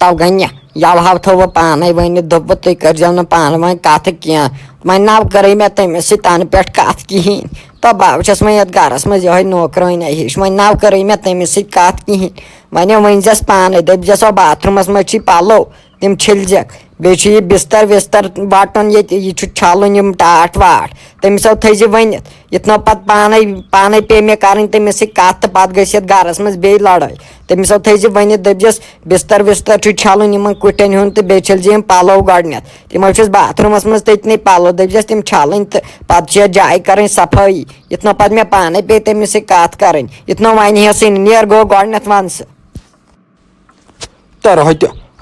तव गन्या यवहाव थो वो पाने वन दोप तुम कर ना पान वन कत कह वन नव कर मे तमिस तन पे कत कहें तो बह छस वो गरस मज ये नौकराना हिश वन नव कर मे तमिस कत कहें वन वनजस पाने दपजस बाथरूमस मज पलो तम छिलजक बे बिस्तर विस्तर वटन ये छलन टाट वाट तमिस थी वन इतना पत पाने पे मे कर तमिस कत पत गसित गरस मज बे लड़ाई तमिस थी वन दपजस बिस्तर विस्तर छलन कुटन हूं तो बे छिलज पलो गडनथ तमो बाथरूमस मज ततन पलो दपजस तम छलन तो पे जाय कर सफाई इतना पत मे पाने पे तमिस कत कर इतना वन सी नेर गो गडनथ वन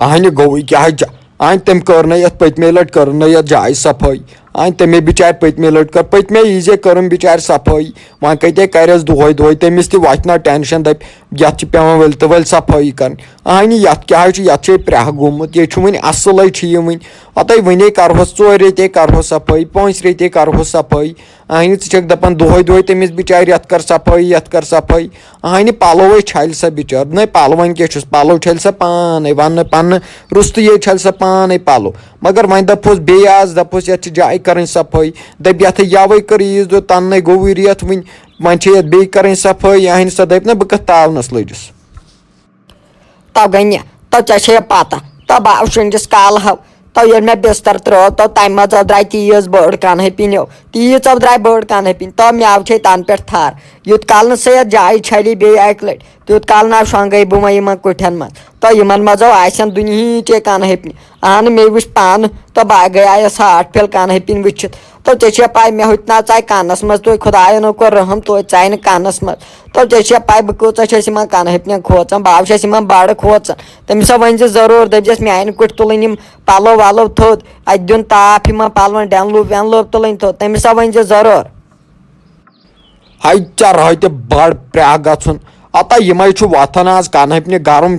अहन गो क्या अन तम कर न पतमे लट कर न जाय सफाई अन तमे बिचार पतमे लट कर पतमे ईजे कर बिचार सफाई वन कते करस दोह दोह तमिस वत ना टेंशन दप ये पेवान वल तो वल सफाई कर अहन ये क्या प्रह गोमुत ये वन असल वन अत वने करहोस 4 रेते करहो सफाई 5 रेते करहो सफाई अहन क दपान दोह दोह तमिस बिचार यत कर सफाई अहन पलो छल सा बिचार न पलवन क्या पलो छल सा पान वन पन रुस्त ये छल सा पान पलो मगर वन दपोस बे आज दपोस ये जाय कर सफाई दप ये यवे कर ईज दो तन गो रेत वन वन बे कर सफाई अहन सा दप ना बह कत तावनस लजिस तव गन्या तो ऐसे पता तो बह शुंजिस काल हव तो ये मे बिस्तर त्रो तो तम मज द्राय तीज बड़ कन पिनो तीज द्राय बड़ कन पिन तो मेव छे तन पे थार यूत काल सह जाय छली बे अक लट तूत काल ना शंगे बह वन कुठन मज तो इन मजो आन दुनिचे कन पिन अहन मे वुच पान तो बह गयास हाट फिल कन पिन वुचित तो ऐसे पाई मे हुत ना चाय कानस मज तो खुदायन कोर रहम तो चाय कानस मज तो ऐसे पाई बह कूच कन पिन खोचान बह बड़ खोचान तमिस वन जरूर दपजस मेन कुट तुलन पलो वलो थोद अत दिन ताप पलवन डेनलूब वेनलूब तुलन थोद तमिस वन जरूर हाई चा रह बड़ प्रह गन अत यम वथन आज कन गरम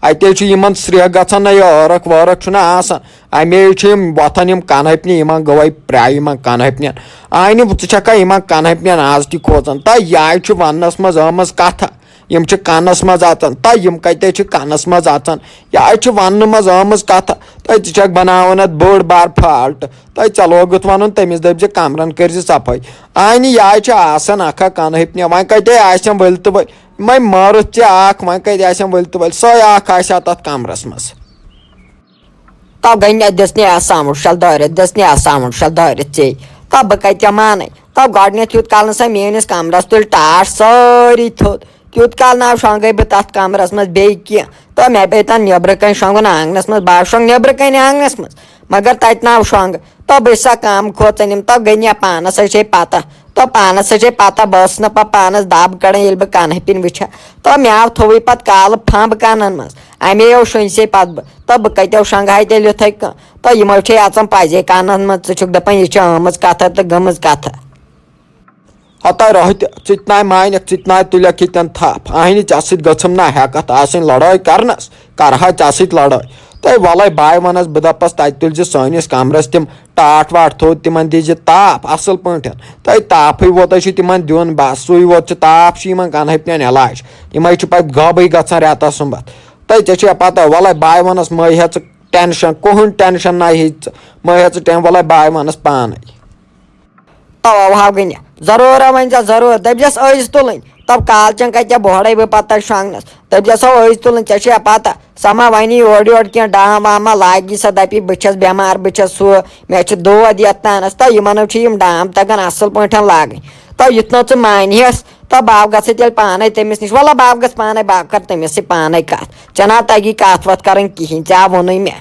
अत श्रेह गन अर्क वर्क अमे वथन कन गवाई प्रह कन अहन षा कन आज तक खोचान तो यह वनस मज आमज कथ यम कनस मज अचान तो यम कते कनस मज अचान यह वन मज आमज कथ तो षक बनावन बड़ बार फाल्ट तो चलोगुत वन तमिस दप कमरन कर सफाई अहन यह अख कन वन कते वल तो वल मै मारुत वन कते वल तो वल सो तथ कमरस मज तो गन दिसने सामुट शल दरित दिसने सामुट शल दरित चे तो बह कते मान तो गडनथ यूत काल सा मेनिस कमरस तुल टाट सारी थोद तूत काल ना शंगे बह तथ कमरस मज बे कह तो मे पे तन नबर कन शोंगन आंगनस मज बह शोंग नबर कन आंगनस मज मगर तत ना शोंग तो बह सा कम खोचन तो गन्या पानस पता तो पानस पता बस न पानस दब कड़न ये बह कन पिन वुचा तो मेव थोव पत काल फंब कनन मज अमे शुनसे पत बह तो बह कतो शंगाई तेल युथे तो यमो अचान पजे कनन मज षुक दपान यह आमज कथ तो गमज कथ हता रह चितनाय मान चितनाय तुल कितन थप अहन च गम ना हेकत आसन लड़ाई करनस करहा च लड़ाई तो वल बाय वनस बह दपस तत तुल सानिस कमरस तम टाट वाट थोद तिमन दीज ताप असल पे तो ताप वोत तिमन दिन बस सू वोत ताप कन पिन इलाज यम पे गबे गसान रेता सुबत तो ऐसे पता वल बाय वनस मै हे टेंशन कहन टेंशन ना मै हे वल बाय वनस पान तो हाव गन जरूर वन जरूर दपजस तुलन तब कालचन कत बोड़े बह पत शंगनस दपजस तुलन ऐसे पता समा वन योर योर कह डाम वाम लागी सा दपी बस बेमार बस सू मे दोद ये तानस तो इन डाम तगन असल पे लागन तो युत नु मानहस तो बह गस तेल पान तमिस नश वल बह गस पान बह कर तमिस पान कत चना तगी कत वत कर कहें क्या वोन मे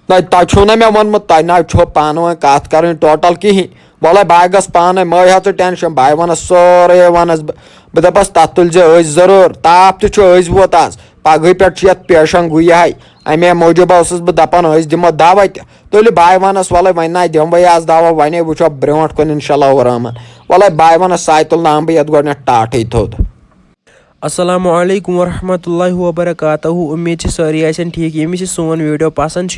ना तु ना मे वोनमुत तह ना पान वन कत कर टोटल कहें वल बह गस पान मै हे टेंशन बह वनस सोरे वनस बह दपस तथ तुल जरूर ताप तज वोत आज पगह पे पेशन गु यह अमे मूजूब बह दपान दिमो दवा तुल बह वनस वल वन ना दिम बह आज दवा वन वो ब्रोट कुन इंशाल्लाह रहमान वल बह वनस साय तुल नाम बह ये गोडन टाटे थोद अस्सलामुअलैकुम वरहमतुल्लाहि वबरकातुहू। उम्मीद सारी आसन ठीक। यमिस सोन वीडियो पसंद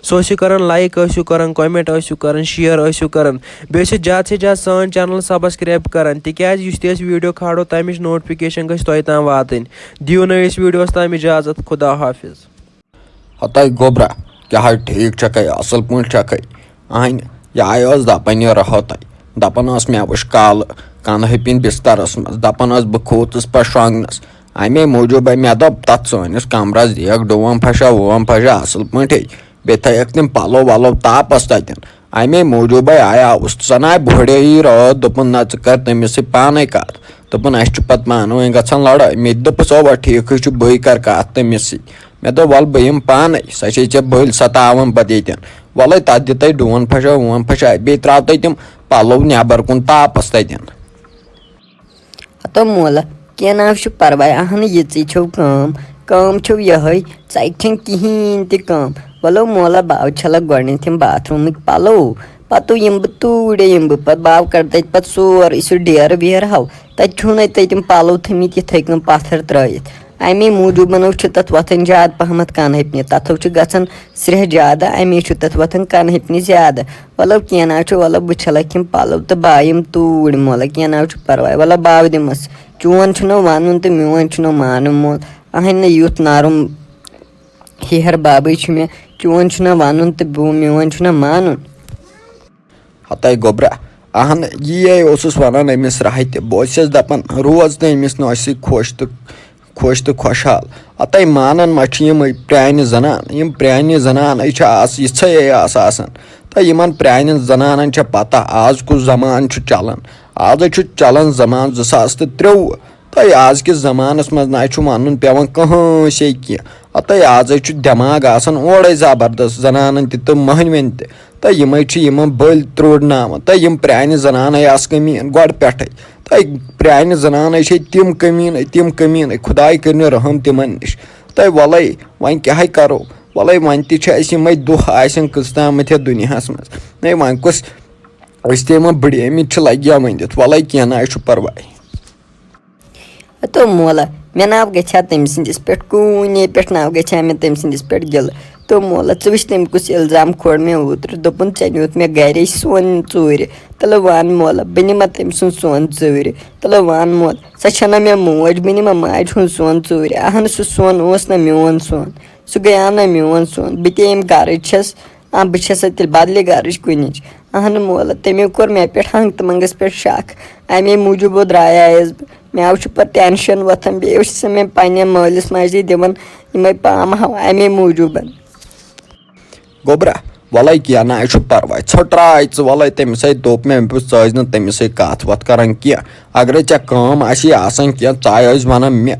सो कर लाइक, कर कमेंट, कर शेयर कर ज़्यादा से ज़्यादा सान चैनल सब्सक्राइब कर तिस वीडियो खाड़ो तमिच नोटिफिकेशन गई तोह ताम वातन। दियो न वीडियोस ताम इजाजत। खुदा हाफिज। हतै गोबरा क्या ठीक छकै असल पे छकै अहन यह दपन यह रहत दपान मे वुच काल कन्ह पिन बिस्तरस मज दपान बह खोतस पे शोंगनस अमे मूजूब मे दोप तथ सोनिस कमरस दियक डोम फशा वोम फशा असल पे बे थक तम पलो वलो तापस तन अमे मूजूब आयावस सन आय बुढ़े ही रात दोपन न कर तमिस पाने कत दोपन अस पत मानो गन लड़ाई मे दोपस ओवा ठीक बह कर कत तमिस मे दो वल बह पान सो चे बल सतावन पे वल तथ दित डोन फशा वोन फशा बे त्राव तम पलो नबर कुन तापस तन। तो मोला क्या ना परवाय अहन ये छो कम छो यह चन कहें तम वलो मोला बाव छलक गम बाथरूम पलो पतु यम बह तूड़े यम बह पे बाव कर तत सोर सह डेर वेर हाव तु तम पलो थमित ये कन पत्थर त्रत अमे मूजूबन तथ वथन ज्यादा पहमत कनहपनि तथो गन स्रह ज्यादा अमे तथ वथन कनहपनि ज्यादा वलो क्या ना वलो बह छलक पलो तो बा यम तूड़ मोला क्या ना परवाय वलो बाव दिमस चोन वन तो मोन मान मोल अहन युथ नारुम हेहर बाबे मे चोन वन तो मोन मान। हतै गोबरा अहन ये वन अमिस राह बस दपान रोज तो अमिस नोश खुश तो खुशहाल अतः मानन मा प्रान जनान जनान ये आसान तो इन प्रान जनान पता आज कुछ जमान चलान आज चलान जमान 2023 तो आज किस जमानस मज ना वन पेवान कहें कह अतः आज दिमाग ओर जबरदस्त जनान तो महनवन तो यम बल त्रोड़नाव तो यम प्रान जनान कमीन गोड़ पे तो प्रान जनान तिम कमीन खुदाई कर रहम तिमन नश तो वल वन क्या करो वल वन तमें दुह कस्ताम दुनिया मज नहीं वन कुछ तम बड़ेमित लगे वनित वल क्या ना परवाह। तो मोला मे नाव गया तम सिंदिस पे कूने पे नाव गया मे तम सिंदिस पे गिल तो मोला वुच तम कुछ इल्जाम खोड़ मे ओतर दोपन ऐ न्यूत मे गर सोन चूर तल वन मोला बह नमा तम सुन सोन चूर तल वन मोल सो मे मोज बह नमा माज हूँ सोन चूर अहन सह सोन ना मोन सोन सह गया ना मोन सोन बह तम गर बह तेल बदल गर कुन अहन मोला तमें कोर मे पे हंग तमंगस पे शक अमे मूजूब द्रायास मे आव पे टेंशन वथन बे मे पे मालिस माजे दिवन यम पाम हाव अमे मूजूबन। गोबरा वल क्या ना परवाह ोट्राय वल तमिस दोप मे च तमिस कत वत कर कह अगर ऐ कम कह वन मे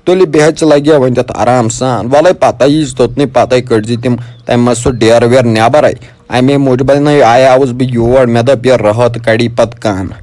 तुल बेह लगे वन आराम सान वल पता तोतन पत कड़ज तम तम सह डेर वेर नबर अमे मूजूब आयावस बह योर मे दोप यह रहत कड़ी पत कान।